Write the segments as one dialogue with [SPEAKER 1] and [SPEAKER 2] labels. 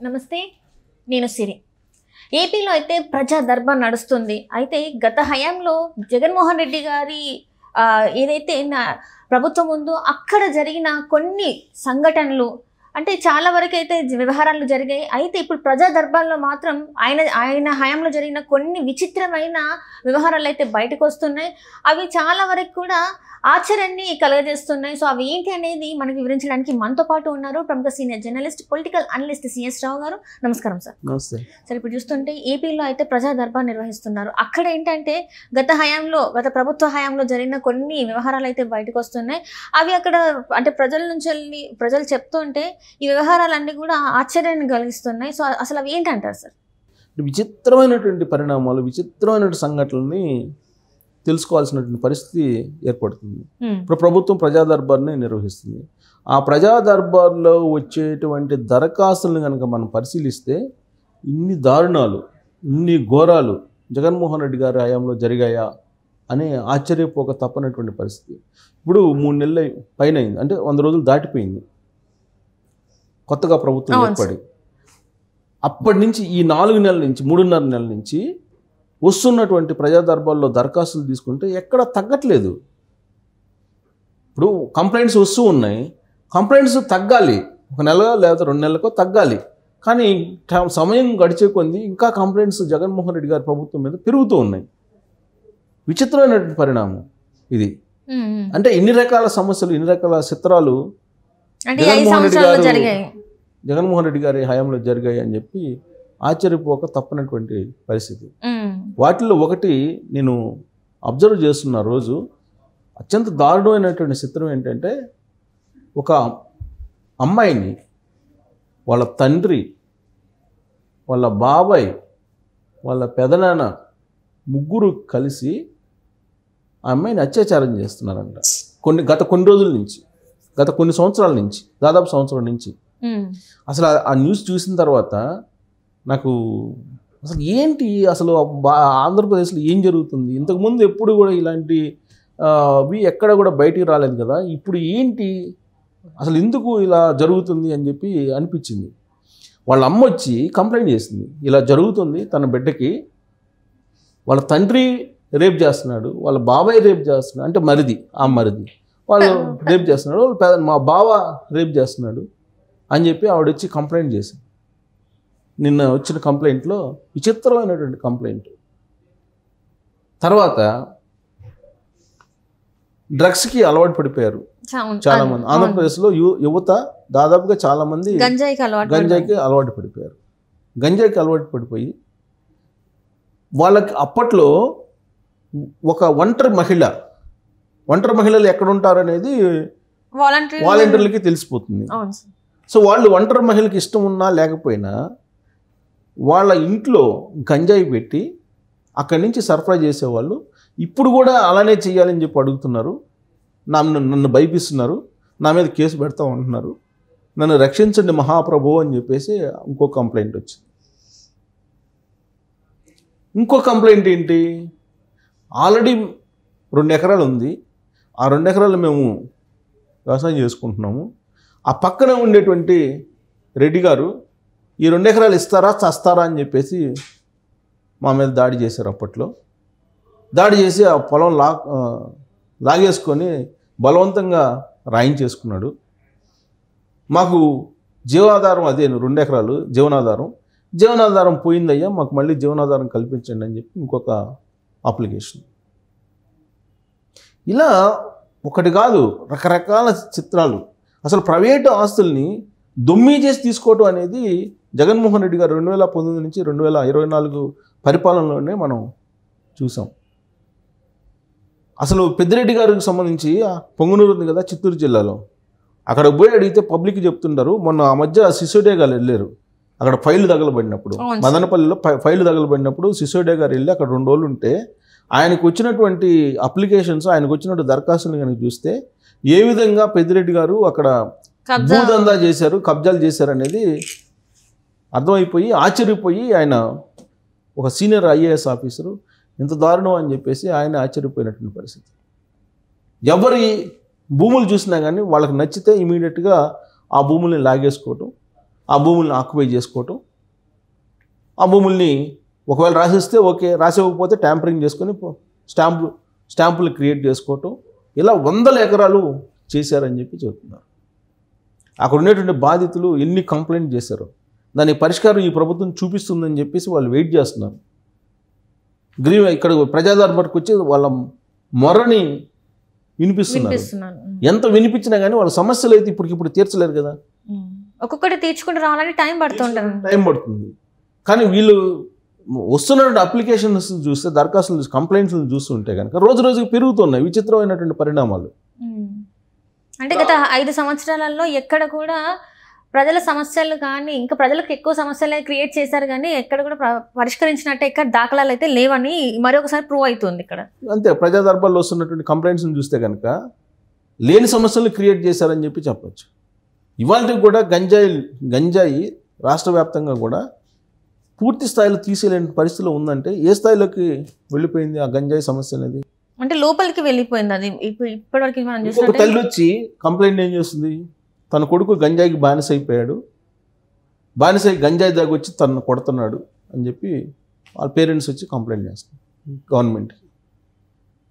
[SPEAKER 1] నమస్తే, నేను సిరి. ఏపీలో అయితే ప్రజా దర్బార్ నడుస్తుంది. అయితే గత హయాంలో జగన్మోహన్ రెడ్డి గారి ఏదైతే ప్రభుత్వం ఉందో అక్కడ జరిగిన కొన్ని సంఘటనలు అంటే చాలా వరకు అయితే వ్యవహారాలు జరిగాయి. అయితే ఇప్పుడు ప్రజా దర్బార్లో మాత్రం ఆయన హయాంలో జరిగిన కొన్ని విచిత్రమైన వ్యవహారాలు అయితే బయటకు వస్తున్నాయి. అవి చాలా వరకు కూడా ఆశ్చర్యాన్ని కలుగజేస్తున్నాయి. సో అవి ఏంటి అనేది మనకి వివరించడానికి మనతో పాటు ఉన్నారు ప్రముఖ senior journalist, political analyst CS Rao garu. నమస్కారం సార్.
[SPEAKER 2] నమస్తే
[SPEAKER 1] సార్, ఇప్పుడు చూస్తుంటే ఏపీలో అయితే ప్రజా దర్బార్ నిర్వహిస్తున్నారు. అక్కడ ఏంటంటే గత ప్రభుత్వ హయాంలో జరిగిన కొన్ని వ్యవహారాలు అయితే బయటకు వస్తున్నాయి. అవి అక్కడ అంటే ప్రజల నుంచి ప్రజలు చెప్తుంటే ఈ వ్యవహారాలన్నీ కూడా ఆశ్చర్యాన్ని కలిగిస్తున్నాయి. సో అసలు అవి ఏంటంటారు సార్?
[SPEAKER 2] విచిత్రమైనటువంటి పరిణామాలు, విచిత్రమైనటువంటి సంఘటనల్ని తెలుసుకోవాల్సినటువంటి పరిస్థితి ఏర్పడుతుంది. ఇప్పుడు ప్రభుత్వం ప్రజా దర్బార్ని నిర్వహిస్తుంది. ఆ ప్రజా దర్బార్లో వచ్చేటువంటి దరఖాస్తులను కనుక మనం పరిశీలిస్తే ఇన్ని దారుణాలు, ఇన్ని ఘోరాలు జగన్మోహన్ రెడ్డి గారి హయాంలో జరిగాయా అనే ఆశ్చర్యపోక తప్పనటువంటి పరిస్థితి. ఇప్పుడు 3 నెలల పైన అయింది, అంటే 100 రోజులు దాటిపోయింది కొత్తగా ప్రభుత్వం ఏర్పడి. అప్పటి నుంచి ఈ 4 నెలల నుంచి 3.5 నెలల నుంచి వస్తున్నటువంటి ప్రజా దర్బార్లో దరఖాస్తులు తీసుకుంటే ఎక్కడ తగ్గట్లేదు. ఇప్పుడు కంప్లైంట్స్ వస్తూ ఉన్నాయి, కంప్లైంట్స్ తగ్గాలి, 1 నెల లేదా 2 నెలలకో తగ్గాలి. కానీ సమయం గడిచే కొంది ఇంకా కంప్లైంట్స్ జగన్మోహన్ రెడ్డి గారి ప్రభుత్వం మీద పెరుగుతూ ఉన్నాయి. విచిత్రమైనటువంటి పరిణామం ఇది. అంటే ఇన్ని రకాల సమస్యలు, ఇన్ని రకాల చిత్రాలు జగన్మోహన్ రెడ్డి గారి హయాంలో జరిగాయి అని చెప్పి ఆశ్చర్యపోక తప్పనటువంటి పరిస్థితి. వాటిల్లో ఒకటి నేను అబ్జర్వ్ చేస్తున్న రోజు అత్యంత దారుణమైనటువంటి చిత్రం ఏంటంటే, ఒక అమ్మాయిని వాళ్ళ తండ్రి, వాళ్ళ బాబాయ్, వాళ్ళ పెదనాన్న ముగ్గురు కలిసి ఆ అమ్మాయిని అత్యాచారం చేస్తున్నారంట. గత కొన్ని సంవత్సరాల నుంచి, దాదాపు సంవత్సరం నుంచి. అసలు ఆ న్యూస్ చూసిన తర్వాత నాకు అసలు ఏంటి, అసలు ఆంధ్రప్రదేశ్లో ఏం జరుగుతుంది? ఇంతకుముందు ఎప్పుడు కూడా ఇలాంటి ఎక్కడ కూడా బయటికి రాలేదు కదా, ఇప్పుడు ఏంటి అసలు ఎందుకు ఇలా జరుగుతుంది అని చెప్పి అనిపించింది. వాళ్ళ అమ్మ వచ్చి కంప్లైంట్ చేసింది, ఇలా జరుగుతుంది తన బిడ్డకి, వాళ్ళ తండ్రి రేప్ చేస్తున్నాడు, వాళ్ళ బాబాయ్ రేప్ చేస్తున్నాడు, అంటే మరిది వాళ్ళు రేప్ చేస్తున్నాడు, మా బావ రేప్ చేస్తున్నాడు అని చెప్పి ఆవిడ వచ్చి కంప్లైంట్ చేసింది. నిన్న వచ్చిన కంప్లైంట్లో విచిత్రమైనటువంటి కంప్లైంట్. తర్వాత డ్రగ్స్కి అలవాటు పడిపోయారు చాలామంది ఆంధ్రప్రదేశ్లో. యువత దాదాపుగా చాలామంది గంజాయికి అలవాటు పడిపోయారు. గంజాయికి అలవాటు పడిపోయి వాళ్ళకి అప్పట్లో ఒక ఒంటరి మహిళలు ఎక్కడ ఉంటారనేది వాలంటీర్లకి తెలిసిపోతుంది. సో వాళ్ళు ఒంటరి మహిళకి ఇష్టం ఉన్నా లేకపోయినా వాళ్ళ ఇంట్లో గంజాయి పెట్టి అక్కడి నుంచి సరఫరా చేసేవాళ్ళు. ఇప్పుడు కూడా అలానే చేయాలని చెప్పి అడుగుతున్నారు, నన్ను భయపిస్తున్నారు, నా మీద కేసు పెడతా ఉంటున్నారు, నన్ను రక్షించండి మహాప్రభు అని చెప్పేసి ఇంకో కంప్లైంట్ వచ్చింది. ఇంకో కంప్లైంట్ ఏంటి, ఆల్రెడీ 2 ఎకరాలు ఉంది, ఆ 2 ఎకరాలు మేము వ్యవసాయం చేసుకుంటున్నాము, ఆ పక్కన ఉండేటువంటి రెడ్డి గారు ఈ 2 ఎకరాలు ఇస్తారా చస్తారా అని చెప్పేసి మా మీద దాడి చేశారు. అప్పట్లో దాడి చేసి ఆ పొలం లాగేసుకొని బలవంతంగా రాయించేసుకున్నాడు. మాకు జీవనాధారం అదే 2 ఎకరాలు జీవనాధారం పోయిందయ్యా, మాకు మళ్ళీ జీవనాధారం కల్పించండి అని చెప్పి ఇంకొక అప్లికేషన్. ఇలా ఒకటి కాదు, రకరకాల చిత్రాలు. అసలు ప్రైవేటు ఆస్తుల్ని దొమ్మి చేసి తీసుకోవటం అనేది జగన్మోహన్ రెడ్డి గారు 2019 నుంచి 2024 పరిపాలనలోనే మనం చూసాం. అసలు పెద్దిరెడ్డి గారికి సంబంధించి పొంగునూరు ఉంది కదా చిత్తూరు జిల్లాలో, అక్కడ పోయి అడిగితే పబ్లిక్ చెప్తుంటారు. మొన్న ఆ మధ్య సిసోడియా గారు వెళ్ళారు, అక్కడ ఫైళ్ళు తగలబడినప్పుడు, మదనపల్లిలో ఫైళ్ళు తగలబడినప్పుడు సిసోడియా గారు వెళ్ళి అక్కడ 2 రోజులు ఉంటే ఆయనకు వచ్చినటువంటి అప్లికేషన్స్, ఆయనకు వచ్చినటువంటి దరఖాస్తులు కనుక చూస్తే ఏ విధంగా పెద్దిరెడ్డి గారు అక్కడ భూదందా చేశారు, కబ్జాలు చేశారు అనేది అర్థమైపోయి ఆశ్చర్యపోయి ఆయన ఒక సీనియర్ IAS ఆఫీసరు ఇంత దారుణం అని చెప్పేసి ఆయన ఆశ్చర్యపోయినటువంటి పరిస్థితి. ఎవరి భూములు చూసినా కానీ వాళ్ళకి నచ్చితే ఇమీడియట్గా ఆ భూముల్ని లాగేసుకోవటం, ఆ భూముల్ని ఆక్యుపై చేసుకోవటం, ఆ భూముల్ని ఒకవేళ రాసిస్తే ఓకే, రాసివ్వకపోతే ట్యాంపరింగ్ చేసుకొని స్టాంపులు క్రియేట్ చేసుకోవటం, ఇలా 100 ఎకరాలు చేశారని చెప్పి చెబుతున్నారు. అక్కడ ఉండేటువంటి బాధితులు ఎన్ని కంప్లైంట్ చేశారు, దాని పరిష్కారం ఈ ప్రభుత్వం చూపిస్తుందని చెప్పేసి వాళ్ళు వెయిట్ చేస్తున్నారు. ఇక్కడ ప్రజాదర్బార్కి వచ్చి వాళ్ళ మొరని వినిపిస్తున్నారు. ఎంత వినిపించినా కానీ వాళ్ళ సమస్యలు అయితే ఇప్పటికిప్పుడు తీర్చలేరు కదా.
[SPEAKER 1] ఒక్కొక్కటి తీర్చుకుంటూ రావాలని టైం
[SPEAKER 2] పడుతుంది. కానీ వీళ్ళు వస్తున్నటువంటి అప్లికేషన్స్ చూస్తే, దరఖాస్తులు చూసి, కంప్లైంట్స్ చూస్తుంటే కనుక రోజు రోజుకి పెరుగుతున్నాయి విచిత్రమైనటువంటి పరిణామాలు.
[SPEAKER 1] అంటే గత 5 సంవత్సరాలలో ఎక్కడ కూడా ప్రజల సమస్యలు కానీ, ఇంకా ప్రజలకు ఎక్కువ సమస్యలే క్రియేట్ చేశారు కానీ ఎక్కడ కూడా పరిష్కరించినట్టు ఎక్కడ దాఖలాలు అయితే లేవని మరొకసారి ప్రూవ్ అవుతుంది ఇక్కడ.
[SPEAKER 2] అంతే, ప్రజా దర్బార్లో వస్తున్నటువంటి కంప్లైంట్స్ని చూస్తే కనుక లేని సమస్యలు క్రియేట్ చేశారని చెప్పి చెప్పచ్చు. ఇవాళ కూడా గంజాయి రాష్ట్ర వ్యాప్తంగా కూడా పూర్తి స్థాయిలో తీసేలేని పరిస్థితిలో ఉందంటే ఏ స్థాయిలోకి వెళ్ళిపోయింది ఆ గంజాయి సమస్య అనేది?
[SPEAKER 1] అంటే లోపలికి వెళ్ళిపోయింది అది. ఇప్పటివరకు మనం
[SPEAKER 2] చూస్తే తల్లి వచ్చి కంప్లైంట్ ఏం చేస్తుంది, తన కొడుకు గంజాయికి బానిస అయిపోయాడు, బానిస గంజాయి దాకా వచ్చి తను కొడుతున్నాడు అని చెప్పి వాళ్ళ పేరెంట్స్ వచ్చి కంప్లైంట్ చేస్తారు గవర్నమెంట్కి.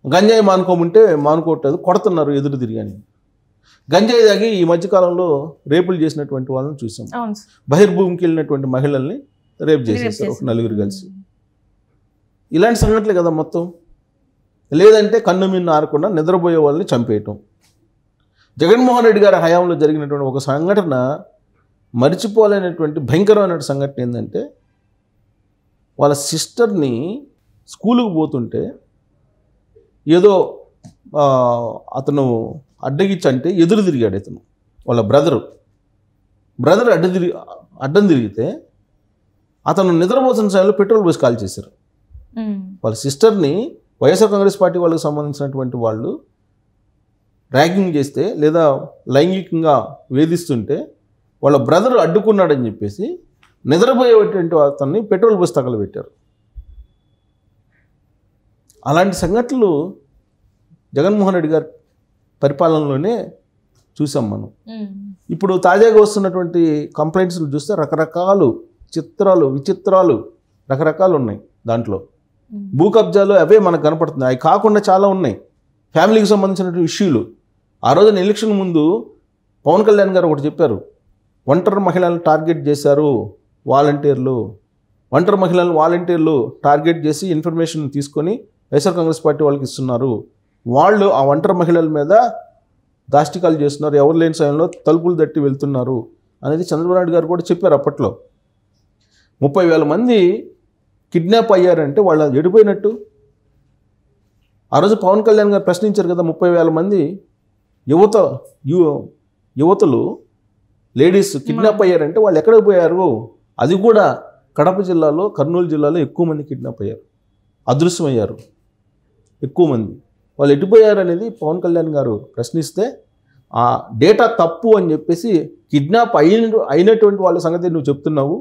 [SPEAKER 2] గంజాయి మానుకోవట్లేదు, కొడుతున్నారు ఎదురు తిరిగాని. గంజాయి దాగి ఈ మధ్యకాలంలో రేపులు చేసినటువంటి వాళ్ళని చూసాం. బహిర్భూమికి వెళ్ళినటువంటి మహిళల్ని రేపు చేసేస్తారు ఒక 4 కలిసి. ఇలాంటి సంఘటనలే కదా మొత్తం. లేదంటే కన్ను మిన్ను ఆరకుండా నిద్రపోయే వాళ్ళని చంపేయటం. జగన్మోహన్ రెడ్డి గారి హయాంలో జరిగినటువంటి ఒక సంఘటన మరిచిపోలేనటువంటి భయంకరమైన సంఘటన ఏంటంటే, వాళ్ళ సిస్టర్ని స్కూలుకు పోతుంటే ఏదో అతను అడ్డగిచ్చంటే ఎదురు తిరిగాడు ఇతను. వాళ్ళ బ్రదర్ అడ్డం తిరిగితే అతను నిద్రపోతున్న సమయంలో పెట్రోల్ పోసి కాల్ చేశారు. వాళ్ళ సిస్టర్ని వైఎస్ఆర్ కాంగ్రెస్ పార్టీ వాళ్ళకి సంబంధించినటువంటి వాళ్ళు ర్యాగింగ్ చేస్తే లేదా లైంగికంగా వేధిస్తుంటే వాళ్ళ బ్రదర్ అడ్డుకున్నాడని చెప్పేసి నిద్రపోయేటువంటి అతన్ని పెట్రోల్ పోసి తగలబెట్టారు. అలాంటి సంఘటనలు జగన్మోహన్ రెడ్డి గారి పరిపాలనలోనే చూసాం మనం. ఇప్పుడు తాజాగా వస్తున్నటువంటి కంప్లైంట్స్లు చూస్తే రకరకాలు విచిత్రాలు రకరకాలు ఉన్నాయి. దాంట్లో భూ కబ్జాలు అవే మనకు కనపడుతున్నాయి. అవి కాకుండా చాలా ఉన్నాయి ఫ్యామిలీకి సంబంధించినటువంటి ఇష్యూలు. ఆ రోజున ఎలక్షన్ ముందు పవన్ కళ్యాణ్ గారు ఒకటి చెప్పారు, ఒంటరి మహిళలను టార్గెట్ చేశారు వాలంటీర్లు, టార్గెట్ చేసి ఇన్ఫర్మేషన్ తీసుకొని వైఎస్ఆర్ కాంగ్రెస్ పార్టీ వాళ్ళకి ఇస్తున్నారు, వాళ్ళు ఆ ఒంటరి మహిళల మీద దాష్టికాలు చేస్తున్నారు, ఎవరు లేని సమయంలో తలుపులు తట్టి వెళ్తున్నారు అనేది చంద్రబాబు నాయుడు గారు కూడా చెప్పారు. అప్పట్లో 30,000 మంది కిడ్నాప్ అయ్యారంటే వాళ్ళు ఎడిపోయినట్టు. ఆ రోజు పవన్ కళ్యాణ్ గారు ప్రశ్నించారు కదా, 30,000 మంది యువతులు లేడీస్ కిడ్నాప్ అయ్యారంటే వాళ్ళు ఎక్కడికి పోయారు? అది కూడా కడప జిల్లాలో, కర్నూలు జిల్లాలో ఎక్కువ మంది కిడ్నాప్ అయ్యారు, అదృశ్యమయ్యారు ఎక్కువ మంది. వాళ్ళు ఎటుపోయారు అనేది పవన్ కళ్యాణ్ గారు ప్రశ్నిస్తే ఆ డేటా తప్పు అని చెప్పేసి కిడ్నాప్ అయినటువంటి వాళ్ళ సంగతి నువ్వు చెప్తున్నావు,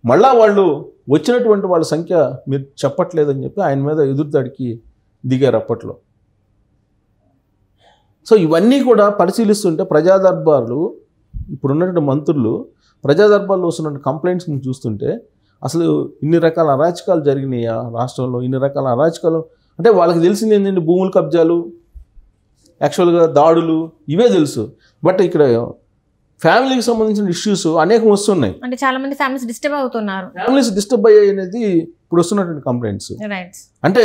[SPEAKER 2] మళ్ళా వాళ్ళు వచ్చినటువంటి వాళ్ళ సంఖ్య మీరు చెప్పట్లేదని చెప్పి ఆయన మీద ఎదురుదాడికి దిగారు అప్పట్లో. సో ఇవన్నీ కూడా పరిశీలిస్తుంటే ప్రజాదర్బార్లు, ఇప్పుడున్నటువంటి మంత్రులు ప్రజాదర్బార్లో వస్తున్న కంప్లైంట్స్ని చూస్తుంటే అసలు ఇన్ని రకాల అరాచకాలు జరిగినాయా రాష్ట్రంలో? ఇన్ని రకాల అరాచకాలు అంటే వాళ్ళకి తెలిసింది ఏంటంటే భూముల కబ్జాలు, యాక్చువల్గా దాడులు, ఇవే తెలుసు. బట్ ఇక్కడ ఫ్యామిలీకి సంబంధించిన ఇష్యూస్ అనేకం వస్తున్నాయి.
[SPEAKER 1] అంటే చాలా మంది ఫ్యామిలీస్ డిస్టర్బ్ అవుతున్నారు.
[SPEAKER 2] ఫ్యామిలీస్ డిస్టర్బ్ అయ్యాయి అనేది ఇప్పుడు వస్తున్నటువంటి కంప్లైంట్స్. అంటే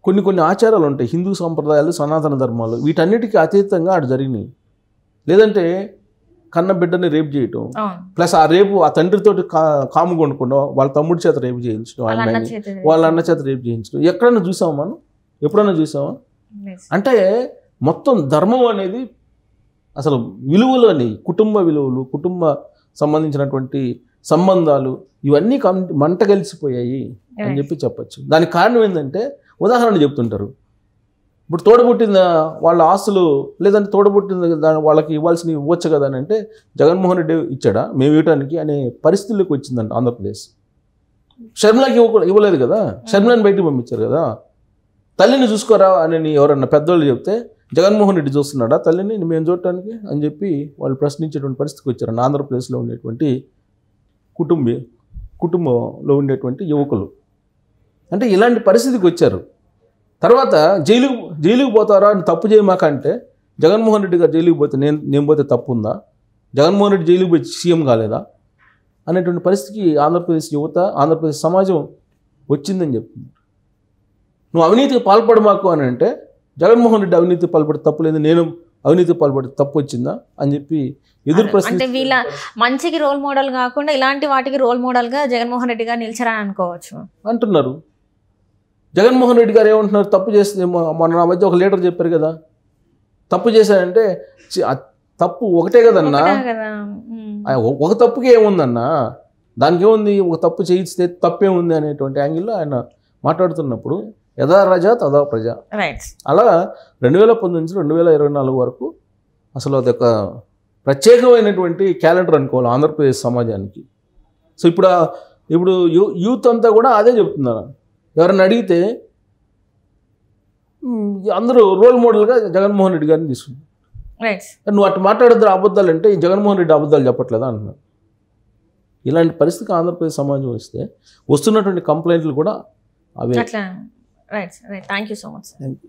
[SPEAKER 2] కొన్ని ఆచారాలు ఉంటాయి, హిందూ సంప్రదాయాలు, సనాతన ధర్మాలు, వీటన్నిటికీ అతీతంగా అటు జరిగినాయి. లేదంటే కన్న బిడ్డని రేపు చేయటం, ప్లస్ ఆ రేపు ఆ తండ్రితోటి కాము కొనుక్కుండా వాళ్ళ తమ్ముడి చేత రేపు చేయించడం, వాళ్ళ అన్న చేత రేపు చేయించడం ఎక్కడైనా చూసామా మనం? ఎప్పుడైనా చూసామా? అంటే మొత్తం ధర్మం అనేది అసలు విలువలు అని, కుటుంబ విలువలు, కుటుంబ సంబంధించినటువంటి సంబంధాలు ఇవన్నీ మంట కలిసిపోయాయి అని చెప్పి చెప్పచ్చు. దానికి కారణం ఏంటంటే ఉదాహరణ చెప్తుంటారు, ఇప్పుడు తోడబుట్టిన వాళ్ళ ఆస్తులు లేదంటే తోడబుట్టిన వాళ్ళకి ఇవ్వాల్సినవి ఇవ్వచ్చు కదా అని అంటే జగన్మోహన్ రెడ్డి ఇచ్చాడా మేము ఇవ్వడానికి అనే పరిస్థితుల్లోకి వచ్చిందంట ఆంధ్రప్రదేశ్. షర్మిలాకి ఇవ్వలేదు కదా, షర్మిలాని బయటకు పంపించారు కదా. తల్లిని చూసుకోరా అని ఎవరన్నా పెద్దోళ్ళు చెప్తే జగన్మోహన్ రెడ్డి చూస్తున్నాడా తల్లిని మేము చూడటానికి అని చెప్పి వాళ్ళు ప్రశ్నించేటువంటి పరిస్థితికి వచ్చారు. ఆంధ్రప్రదేశ్లో ఉండేటువంటి కుటుంబంలో ఉండేటువంటి యువకులు అంటే ఇలాంటి పరిస్థితికి వచ్చారు. తర్వాత జైలుకు పోతారా అని తప్పు చేయమాక అంటే జగన్మోహన్ రెడ్డి గారు జైలుకి పోతే నేను పోతే తప్పు ఉందా, జగన్మోహన్ రెడ్డి జైలుకి పోయి సీఎం కాలేదా అనేటువంటి పరిస్థితికి ఆంధ్రప్రదేశ్ యువత ఆంధ్రప్రదేశ్ సమాజం వచ్చిందని చెప్తున్నారు. నువ్వు అవినీతికి పాల్పడమాకు అని అంటే జగన్మోహన్ రెడ్డి అవినీతి పాల్పడి తప్పు లేదు, నేను అవినీతి పాల్పడి తప్పు వచ్చిందా అని చెప్పి ఎదురు ప్రశ్న.
[SPEAKER 1] అంటే వీళ్ళ మంచికి రోల్ మోడల్ కాకుండా ఇలాంటి వాటికి రోల్ మోడల్గా జగన్మోహన్ రెడ్డి గారు నిలిచారని అనుకోవచ్చు
[SPEAKER 2] అంటున్నారు. జగన్మోహన్ రెడ్డి గారు ఏమంటున్నారు, తప్పు చేస్తే మొన్న నా మధ్య ఒక లీడర్ చెప్పారు కదా, తప్పు చేశారంటే తప్పు ఒకటే కదన్నా, ఒక తప్పుకి ఏముందన్నా, దానికి ఏముంది, ఒక తప్పు చేయిస్తే తప్పేముంది అనేటువంటి యాంగిల్లో ఆయన మాట్లాడుతున్నప్పుడు యథా రాజా తదా ప్రజ. అలా 2019 నుంచి 2024 వరకు అసలు అదొక ప్రత్యేకమైనటువంటి క్యాలెండర్ అనుకోవాలి ఆంధ్రప్రదేశ్ సమాజానికి. సో ఇప్పుడు యూత్ అంతా కూడా అదే చెప్తున్నారు. ఎవరైనా అడిగితే అందరూ రోల్ మోడల్గా జగన్మోహన్ రెడ్డి గారిని తీసుకున్నారు. నువ్వు అటు మాట్లాడద్దు అబద్ధాలు అంటే ఈ జగన్మోహన్ రెడ్డి అబద్ధాలు చెప్పట్లేదా అంటున్నారు. ఇలాంటి పరిస్థితికి ఆంధ్రప్రదేశ్ సమాజం వస్తే వస్తున్నటువంటి కంప్లైంట్లు కూడా అవే.
[SPEAKER 1] Thank you so much.
[SPEAKER 2] Thank you.